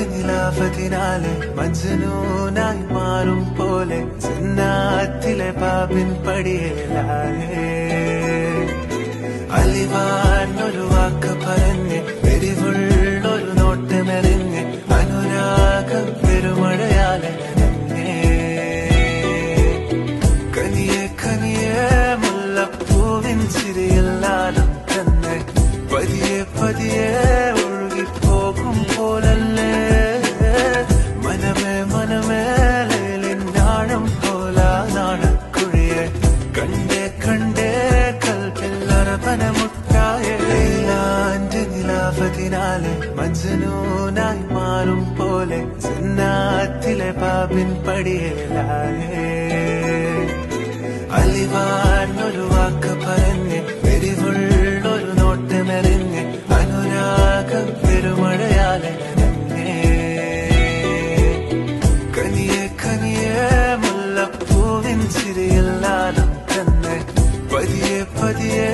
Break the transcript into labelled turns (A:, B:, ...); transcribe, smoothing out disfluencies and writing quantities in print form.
A: നിലാവതിനാലെ മജ്നൂനായി മാറും പോലെ ജന്നാത്തിലെ ബാബിൻ പടിയേലായേ അലിവാനൊരു വാക്ക് പറഞ്ഞ് എരിവുള്ളൊരു നോട്ടമെറിഞ്ഞ് അനുരാഗം പെരുമഴയാലെ നനഞ്ഞേ കനിയെ കനിയെ മുല്ലപ്പൂവിൻ ചിരിയെല്ലാലും തന്നെ പതിയെ പതിയെ ഒഴുകിപ്പോകും പോലല്ലേ മനമേ മനമേ ലേലിനാഴം പോല നാണക്കുഴിയെ കണ്ടേ കണ്ടേ കൽപ്പില്ലറപനമുട്ടായേ ലൈലാന്റെ നിലാവതിനാലെ മജ്നൂനായി മാറും പോലെ ജന്നാത്തിലെ ബാബിൻ പടിയേലായേ അലിവാനൊരു വാക്ക് പറഞ്ഞ് എരിവുള്ളൊരു നോട്ടമെറിഞ്ഞ് അനുരാഗം പെരുമഴയാലെ നനഞ്ഞേ കനിയെ കനിയെ മുല്ലപ്പൂവിൻ ചിരിയെല്ലാലും തന്നെ പതിയെ പതിയെ